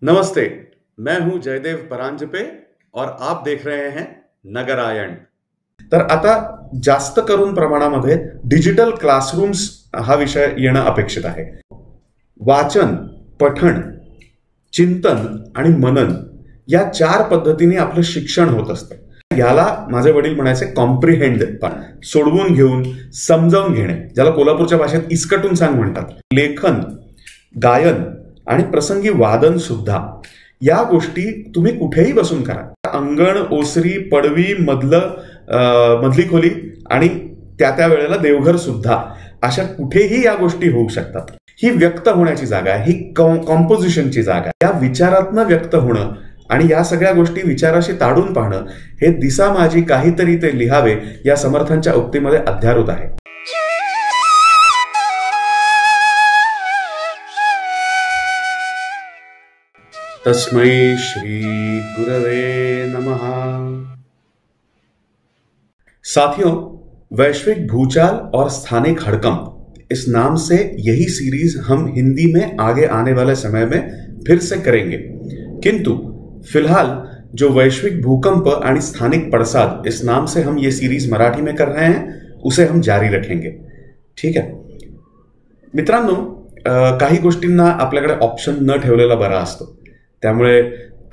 नमस्ते, मैं हूं जयदेव परांजपे और आप देख रहे हैं नगरायण। तर आता जास्त करून प्रमाणामध्ये डिजिटल क्लासरूम्स हा विषय येणं अपेक्षित आहे। वाचन, पठण, चिंतन आणि मनन या चार पद्धतीने आपलं शिक्षण होत असतं। याला माझे वडील म्हणायचे कॉम्प्रिहेंड, सोडवून घेऊन समजावून घेणे, ज्याला कोल्हापूरच्या भाषेत इसकटून सांग म्हणतात। लेखन, गायन आणि प्रसंगी वादन सुद्धा या गोष्टी तुम्ही कुठेही बसून करा। अंगण, ओसरी, पडवी, मधली खोली आणि त्या वेळेला देवघर सुद्धा, अशा कुठेही या गोष्टी होऊ शकतात। ही व्यक्त होण्याची जागा आहे, ही कॉम्पोजिशनची जागा आहे। या विचारातनं व्यक्त होणं आणि या सगळ्या गोष्टी विचाराशी ताडून पाहणं हे दिसा माझी काहीतरी ते लिहावे या समर्थांच्या उक्तीमध्ये अध्यारूत आहे। तस्मै श्री गुरवे नमः। साथियों, वैश्विक भूचाल और स्थानिक हड़कंप इस नाम से यही सीरीज हम हिंदी में आगे आने वाले समय में फिर से करेंगे, किंतु फिलहाल जो वैश्विक भूकंप और स्थानिक पड़साद इस नाम से हम ये सीरीज मराठी में कर रहे हैं उसे हम जारी रखेंगे। ठीक है मित्रांनो, काही गोष्टींना आपल्याकडे ऑप्शन न ठेवलेला बरा असतो, त्यामुळे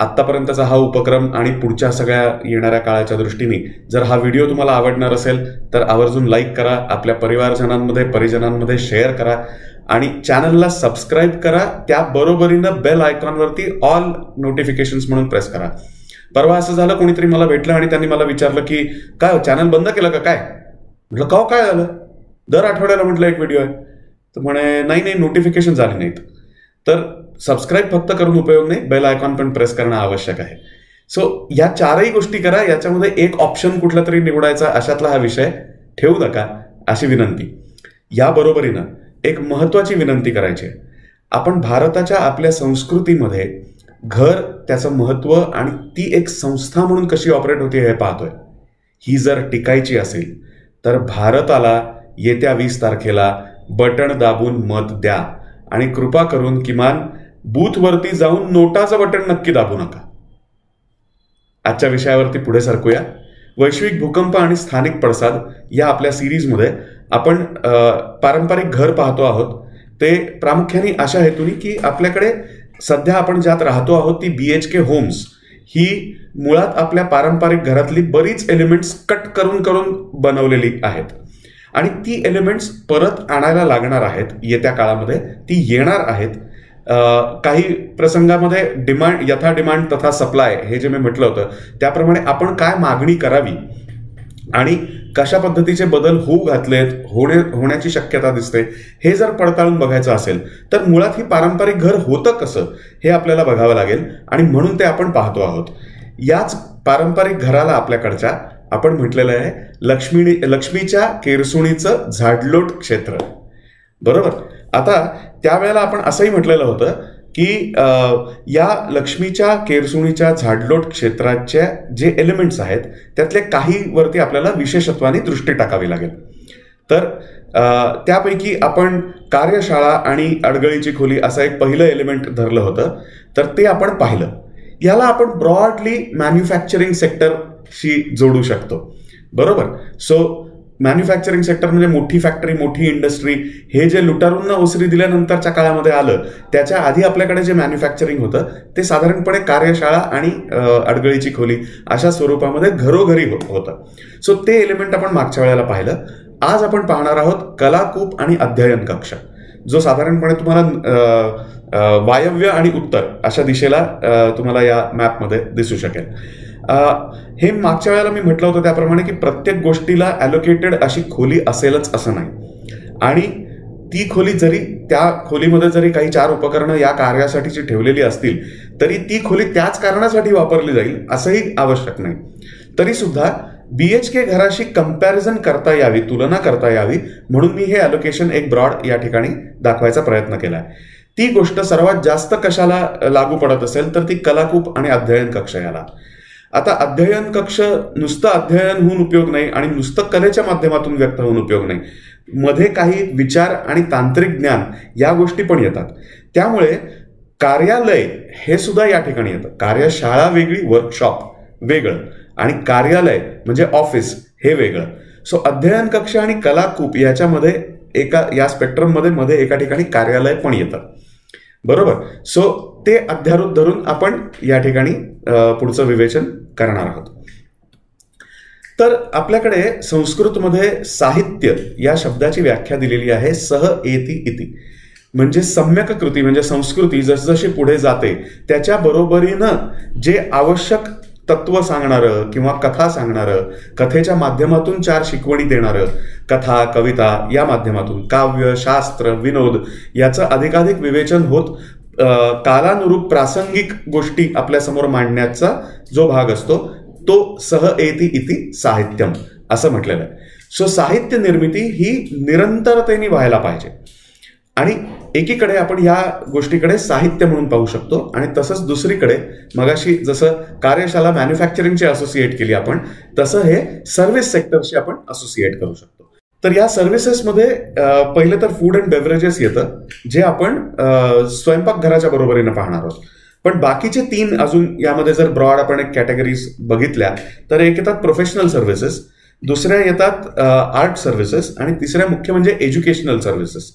आत्तापर्यंतचा हा उपक्रम आणि पुढच्या सगळ्या येणाऱ्या काळाच्या दृष्टीने जर हा व्हिडिओ तुम्हाला आवडणार असेल तर आवर्जून लाईक करा, आपल्या परिजनांमध्ये शेअर करा आणि चॅनलला सबस्क्राईब करा। त्या बरोबरीनं बेल आयकॉनवरती ऑल नोटिफिकेशन्स म्हणून प्रेस करा। परवा असं झालं, कोणीतरी मला भेटलं आणि त्यांनी मला विचारलं की काय चॅनल बंद केलं का काय? म्हटलं का काय झालं? दर आठवड्याला म्हटलं एक व्हिडिओ आहे, तर म्हणे नाही नोटिफिकेशन झाली नाहीत। तर सबस्क्राईब फक्त करून उपयोग नाही, बेल आयकॉन पण प्रेस करणं आवश्यक आहे। सो या चारही गोष्टी करा, याच्यामध्ये एक ऑप्शन कुठला तरी निवडायचा अशातला हा विषय ठेवू नका अशी विनंती। या बरोबरीनं एक महत्वाची विनंती करायची, आपण भारताच्या आपल्या संस्कृतीमध्ये घर, त्याचं महत्व आणि ती एक संस्था म्हणून कशी ऑपरेट होते हे पाहतोय। ही जर टिकायची असेल तर भारताला येत्या 20 तारखेला बटन दाबून मत द्या आणि कृपा करून किमान बूथवरती जाऊन नोटाचं बटन नक्की दाबू नका। आजच्या विषयावरती पुढे सरकूया। वैश्विक भूकंप आणि स्थानिक पडसाद या आपल्या सिरीजमध्ये आपण पारंपरिक घर पाहतो आहोत, ते प्रामुख्याने अशा हेतूने की आपल्याकडे सध्या आपण ज्यात राहतो आहोत ती BHK होम्स ही मुळात आपल्या पारंपरिक घरातली बरीच एलिमेंट्स कट करून बनवलेली आहेत आणि ती एलिमेंट्स परत आणायला लागणार आहेत येत्या काळामध्ये, ती येणार आहेत। काही प्रसंगामध्ये यथा डिमांड तथा सप्लाय हे जे मी म्हटलं होतं त्याप्रमाणे आपण काय मागणी करावी आणि कशा पद्धतीचे बदल होऊ घातलेत, होण्याची शक्यता दिसते हे जर पडताळून बघायचं असेल तर मुळात ही पारंपरिक घर होतं कसं हे आपल्याला बघावं लागेल आणि म्हणून ते आपण पाहतो आहोत। याच पारंपरिक घराला आपल्याकडच्या आपण म्हटलेलं आहे लक्ष्मीच्या केरसुणीचं झाडलोट क्षेत्र, बरोबर। आता त्यावेळेला आपण असंही म्हटलेलं होतं की या लक्ष्मीच्या केरसुणीच्या झाडलोट क्षेत्राचे जे एलिमेंट्स आहेत त्यातले काही वरती आपल्याला विशेषत्वाने दृष्टी टाकावी लागेल। तर त्यापैकी आपण कार्यशाळा आणि अडगळीची खोली असं एक पहिलं एलिमेंट धरलं होतं, तर ते आपण पाहिलं। याला आपण ब्रॉडली मॅन्युफॅक्चरिंग सेक्टरशी जोडू शकतो, बरोबर। सो मॅन्युफॅक्चरिंग सेक्टर म्हणजे मोठी फॅक्टरी, मोठी इंडस्ट्री, हे जे लुटारूंना ओसरी दिल्यानंतरच्या काळामध्ये आलं त्याच्या आधी आपल्याकडे जे मॅन्युफॅक्चरिंग होतं ते साधारणपणे कार्यशाळा आणि अडगळीची खोली अशा स्वरूपामध्ये घरोघरी होतं। सो ते एलिमेंट आपण मागच्या वेळेला पाहिलं। आज आपण पाहणार आहोत कलाकूप आणि अध्ययन कक्ष, जो साधारणपणे तुम्हाला वायव्य आणि उत्तर अशा दिशेला तुम्हाला या मॅपमध्ये दिसू शकेल। हे मागच्या वेळेला मी म्हटलं होतं त्याप्रमाणे की प्रत्येक गोष्टीला ॲलोकेटेड अशी खोली असेलच असं नाही, आणि ती खोली जरी त्या खोलीमध्ये जरी काही 4 उपकरणं या कार्यासाठीची ठेवलेली असतील तरी ती खोली त्याच कारणासाठी वापरली जाईल असंही आवश्यक नाही। तरी सुद्धा BHK घराशी कंपॅरिझन करता यावी, तुलना करता यावी म्हणून मी हे ॲलोकेशन एक ब्रॉड या ठिकाणी दाखवायचा प्रयत्न केलाय। ती गोष्ट सर्वात जास्त कशाला लागू पडत असेल तर ती कलाकूप आणि अध्ययन कक्ष याला। आता अध्ययन कक्ष नुसतं अध्ययन होऊन उपयोग नाही आणि नुसतं कलेच्या माध्यमातून व्यक्त होऊन उपयोग नाही, मध्ये काही विचार आणि तांत्रिक ज्ञान या गोष्टी पण येतात। त्यामुळे कार्यालय हे सुद्धा या ठिकाणी येतं. कार्यशाळा वेगळी, वर्कशॉप वेगळं, आणि कार्यालय म्हणजे ऑफिस हे वेगळं. सो अध्ययन कक्ष आणि कलाकूप याच्यामध्ये या स्पेक्ट्रम मध्ये एका ठिकाणी कार्यालय पण येतं. बरोबर. सो ते अध्यारोप धरून आपण या ठिकाणी पुढचं विवेचन करणार आहोत. तर आपल्याकडे संस्कृतमध्ये साहित्य या शब्दाची व्याख्या दिलेली आहे सह एति इति, म्हणजे सम्यक कृती, म्हणजे संस्कृती जसजशी पुढे जाते त्याच्या बरोबरीनं जे आवश्यक तत्व सांगणारं किंवा कथा सांगणारं, कथेच्या माध्यमातून 4 शिकवणी देणारं, कथा कविता या माध्यमातून काव्य शास्त्र विनोद याचं अधिकाधिक विवेचन होत कालानुरूप प्रासंगिक गोष्टी आपल्यासमोर मांडण्याचा जो भाग असतो तो सह एति इति साहित्यम असं म्हटलेलं आहे. सो साहित्य निर्मिती ही निरंतरतेने व्हायला पाहिजे, आणि एकीकडे आपण या गोष्टीकडे साहित्य म्हणून पाहू शकतो, आणि तसंच दुसरीकडे मगाशी जसं कार्यशाळा मॅन्युफॅक्चरिंगची असोसिएट केली आपण, तसं हे सर्व्हिस सेक्टरशी आपण असोसिएट करू शकतो. तर या सर्व्हिसेसमध्ये पहिलं तर फूड अँड बेव्हरेजेस येतं, जे आपण स्वयंपाकघराच्या बरोबरीनं पाहणार आहोत. पण बाकीचे 3 अजून यामध्ये जर ब्रॉड आपण एक कॅटेगरीज बघितल्या तर एक येतात प्रोफेशनल सर्व्हिसेस, दुसऱ्या येतात आर्ट सर्व्हिसेस, आणि तिसऱ्या मुख्य म्हणजे एज्युकेशनल सर्व्हिसेस.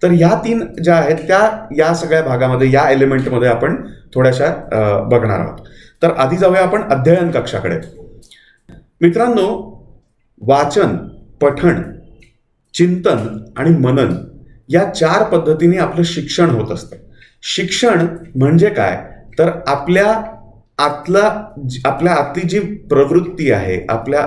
तर या 3 ज्या आहेत त्या या सगळ्या भागामध्ये, या एलिमेंटमध्ये आपण थोड्याशा बघणार आहोत. तर आधी जाऊया आपण अध्ययन कक्षाकडे. मित्रांनो, वाचन, पठण, चिंतन आणि मनन या 4 पद्धतीने आपलं शिक्षण होत असतं. शिक्षण म्हणजे काय तर आपल्या आतली जी प्रवृत्ती आहे, आपल्या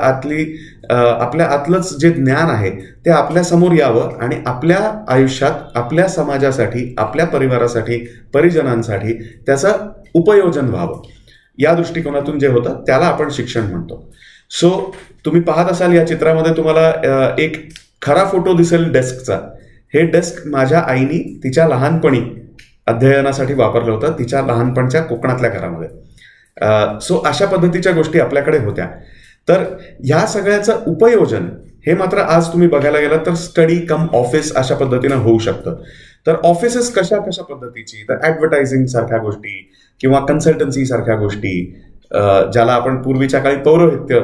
आतलंच जे ज्ञान आहे ते आपल्या समोर यावं, आणि आपल्या आयुष्यात आपल्या समाजासाठी, आपल्या परिवारासाठी, परिजनांसाठी त्याचं उपयोजन व्हावं. या दृष्टिकोनातून जे होतं त्याला आपण शिक्षण म्हणतो. सो तुम्ही पाहत असाल या चित्रामध्ये तुम्हाला एक खरा फोटो दिसेल डेस्कचा. हे डेस्क माझ्या आईनी तिच्या लहानपणी अध्ययनासाठी वापरलं होतं, तिच्या लहानपणच्या कोकणातल्या घरामध्ये. सो अशा पद्धतीच्या गोष्टी आपल्याकडे होत्या. तर ह्या सगळ्याचं उपयोजन हे मात्र आज तुम्ही बघायला गेलात तर स्टडी कम ऑफिस अशा पद्धतीनं होऊ शकतं. तर ऑफिसेस कशा पद्धतीची, तर ऍडव्हर्टायझिंग सारख्या गोष्टी किंवा कन्सल्टन्सी सारख्या गोष्टी, ज्याला आपण पूर्वीच्या काळी पौरोहित्य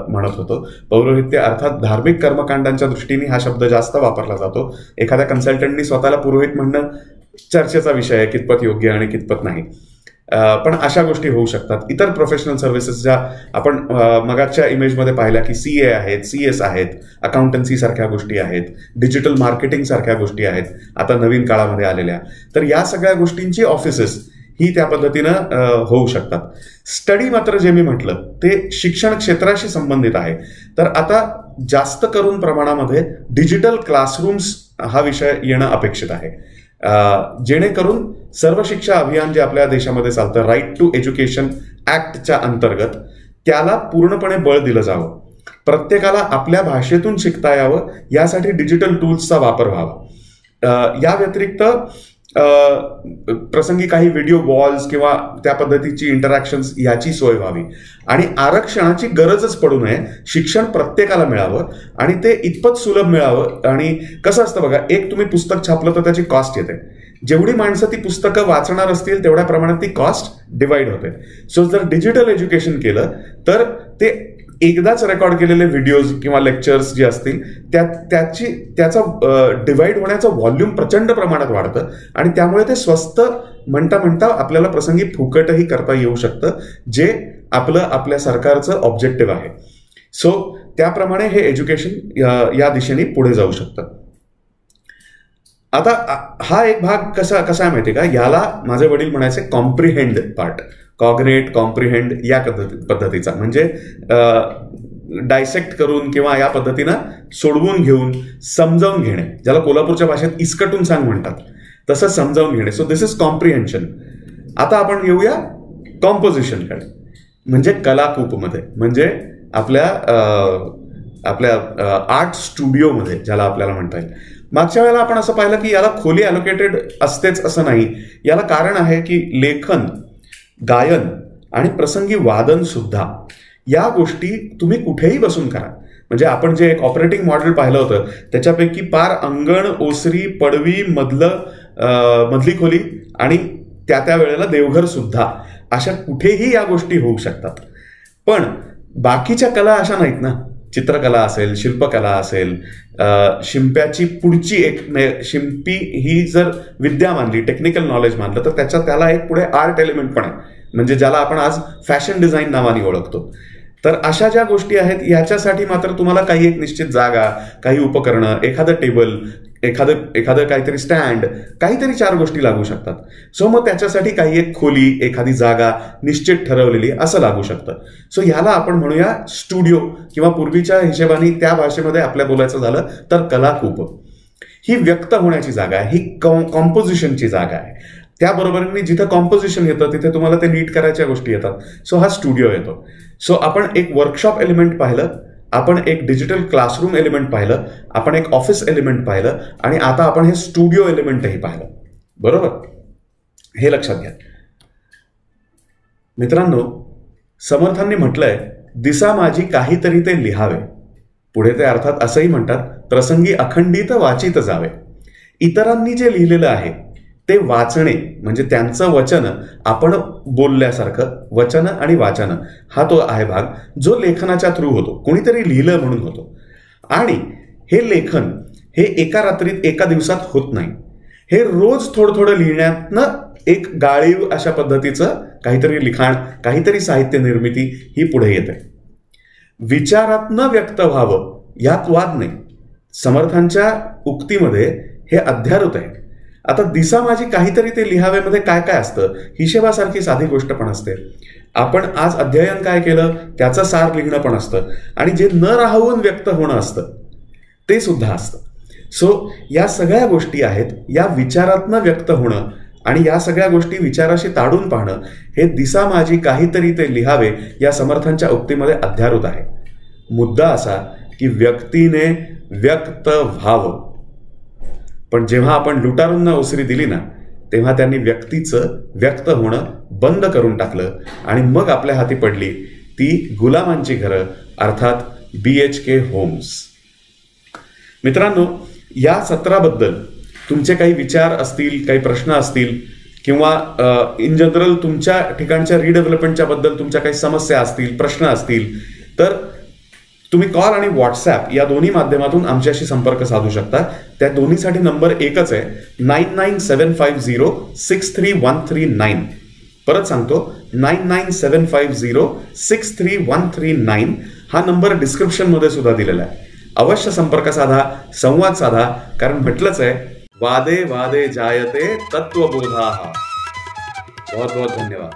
म्हणत होतो. पौरोहित्य अर्थात धार्मिक कर्मकांडांच्या दृष्टीने हा शब्द जास्त वापरला जातो. एखाद्या कन्सल्टंटनी स्वतःला पुरोहित म्हणणं चर्चेचा विषय आहे, कितपत योग्य आणि कितपत नाही. पण अशा गोष्टी होऊ शकतात. इतर प्रोफेशनल सर्व्हिसेस ज्या आपण मगाच्या इमेजमध्ये पाहिल्या की CA आहेत, CS आहेत, अकाउंटन्सी सारख्या गोष्टी आहेत, डिजिटल मार्केटिंग सारख्या गोष्टी आहेत आता नवीन काळामध्ये आलेल्या. तर या सगळ्या गोष्टींची ऑफिसेस ही त्या पद्धतीनं होऊ शकतात. स्टडी मात्र जे मी म्हटलं ते शिक्षण क्षेत्राशी संबंधित आहे. तर आता जास्त करून प्रमाणामध्ये डिजिटल क्लासरूम्स हा विषय येणं अपेक्षित आहे, जेणेकरून सर्व शिक्षा अभियान जे आपल्या देशामध्ये चालतं, राईट टू एज्युकेशन ऍक्टच्या अंतर्गत त्याला पूर्णपणे बळ दिलं जावं. प्रत्येकाला आपल्या भाषेतून शिकता यावं यासाठी डिजिटल टूल्सचा वापर व्हावा. या व्यतिरिक्त प्रसंगी काही व्हिडिओ वॉल्स किंवा त्या पद्धतीची इंटरॅक्शन्स याची सोय व्हावी, आणि आरक्षणाची गरजच पडू नये. शिक्षण प्रत्येकाला मिळावं आणि ते इतपत सुलभ मिळावं. आणि कसं असतं बघा, एक तुम्ही पुस्तक छापलं तर त्याची कॉस्ट येते. जेवढी माणसं ती पुस्तकं वाचणार असतील तेवढ्या प्रमाणात ती कॉस्ट डिवाइड होते. सो जर डिजिटल एज्युकेशन केलं तर ते एकदाच रेकॉर्ड केलेले व्हिडिओज किंवा लेक्चर्स जे असतील त्याचा डिवाइड होण्याचं व्हॉल्यूम प्रचंड प्रमाणात वाढतं, आणि त्यामुळे ते स्वस्त म्हणता आपल्याला प्रसंगी फुकटही करता येऊ शकतं, जे आपल्या सरकारचं ऑब्जेक्टिव्ह आहे. सो त्याप्रमाणे हे एज्युकेशन या दिशेने पुढे जाऊ शकतं. आता हा एक भाग कसा आहे माहिती का, याला माझे वडील म्हणायचे कॉम्प्रिहेंड पार्ट, कॉग्नेट कॉम्प्रिहेंड या पद्धतीचा, म्हणजे डायसेक्ट करून किंवा या पद्धतीनं सोडवून घेऊन समजावून घेणे, ज्याला कोल्हापूरच्या भाषेत इस्कटून सांग म्हणतात, तसं समजावून घेणे. So this is comprehension. आता आपण येऊया कॉम्पोजिशनकडे, म्हणजे कलाकूपमध्ये, म्हणजे आपल्या आर्ट स्टुडिओमध्ये ज्याला आपल्याला म्हणता येईल. मागच्या वेळेला आपण असं पाहिलं की याला खोली अलोकेटेड असतेच असं नाही. याला कारण आहे की लेखन, गायन आणि प्रसंगी वादन सुद्धा या गोष्टी तुम्ही कुठेही बसून करा. म्हणजे आपण जे एक ऑपरेटिंग मॉडेल पाहिलं होतं त्याच्यापैकी पार अंगण, ओसरी, पडवी, मधली खोली आणि त्या वेळेला देवघर सुद्धा, अशा कुठेही या गोष्टी होऊ शकतात. पण बाकीच्या कला अशा नाहीत ना. चित्रकला असेल, शिल्पकला असेल, शिंप्याची पुढची एक शिंपी ही जर विद्या मानली, टेक्निकल नॉलेज मानलं, तर त्याला एक पुढे आर्ट एलिमेंट पण आहे, म्हणजे ज्याला आपण आज फॅशन डिझाईन नावाने ओळखतो. तर अशा ज्या गोष्टी आहेत याच्यासाठी मात्र तुम्हाला काही एक निश्चित जागा, काही उपकरणं, एखादं टेबल, एखादं काहीतरी स्टँड, काहीतरी 4 गोष्टी लागू शकतात. सो मग त्याच्यासाठी काही एक खोली, एखादी जागा निश्चित ठरवलेली असं लागू शकतं. सो ह्याला आपण म्हणूया स्टुडिओ, किंवा पूर्वीच्या हिशेबाने त्या भाषेमध्ये आपल्या बोलायचं झालं तर कलाकूप. ही व्यक्त होण्याची जागा आहे, ही कॉम्पोजिशनची जागा आहे. त्याबरोबरीने जिथं कॉम्पोजिशन येतं तिथे तुम्हाला ते नीट करायच्या गोष्टी येतात. सो हा स्टुडिओ येतो. सो आपण एक वर्कशॉप एलिमेंट पाहिलं, आपण एक डिजिटल क्लासरूम एलिमेंट पाहिलं, आपण एक ऑफिस एलिमेंट पाहिलं, आणि आता आपण हे स्टुडिओ एलिमेंटही पाहिलं. बरोबर, हे लक्षात घ्या मित्रांनो. समर्थांनी म्हटलंय, दिसा माझी काहीतरी ते लिहावे. पुढे ते अर्थात असंही म्हणतात, प्रसंगी अखंडित वाचित जावे. इतरांनी जे लिहिलेलं आहे ते वाचणे, म्हणजे त्यांचं वचन आपण बोलल्यासारखं. वचन आणि वाचन हा तो आहे भाग जो लेखनाच्या थ्रू होतो, कोणीतरी लिहिलं म्हणून होतो. आणि हे लेखन हे एका रात्रीत, एका दिवसात होत नाही. हे रोज थोडं थोडं लिहिण्यातनं एक गाळीव अशा पद्धतीचं काहीतरी लिखाण, काहीतरी साहित्य निर्मिती ही पुढे येते. विचारातनं व्यक्त व्हावं यात वाद नाही. समर्थांच्या उक्तीमध्ये हे अध्यारूत आहे. आता दिसा माझी काहीतरी ते लिहावेमध्ये काय काय असतं, हिशेबासारखी साधी गोष्ट पण असते. आपण आज अध्ययन काय केलं त्याचं सार लिहिणं पण असतं, आणि जे न राहून व्यक्त होणं असतं ते सुद्धा असतं. सो या सगळ्या गोष्टी आहेत. या विचारातनं व्यक्त होणं आणि या सगळ्या गोष्टी विचाराशी ताडून पाहणं, हे दिसा माझी काहीतरी ते लिहावे या समर्थांच्या उक्तीमध्ये अध्यारूत आहे. मुद्दा असा की व्यक्तीने व्यक्त व्हावं. पण जेव्हा आपण लुटारूंना ओसरी दिली ना, तेव्हा त्यांनी व्यक्तीचं व्यक्त होणं बंद करून टाकलं, आणि मग आपल्या हाती पडली ती गुलामांची घरं, अर्थात BHK होम्स. मित्रांनो, या सत्राबद्दल तुमचे काही विचार असतील, काही प्रश्न असतील, किंवा इन जनरल तुमच्या ठिकाणच्या रिडेव्हलपमेंटच्या बद्दल तुमच्या काही समस्या असतील, प्रश्न असतील, तर तुम्ही कॉल आणि व्हॉट्सॲप या दोन्ही माध्यमातून आमच्याशी संपर्क साधू शकता. त्या दोन्हीसाठी नंबर एकच आहे, 9975063139. परत सांगतो, 9975063139. हा नंबर डिस्क्रिप्शनमध्ये सुद्धा दिलेला आहे. अवश्य संपर्क साधा, संवाद साधा, कारण म्हटलंच आहे, वादे वादे जायते तत्वबोधाः. बहुत बहुत धन्यवाद.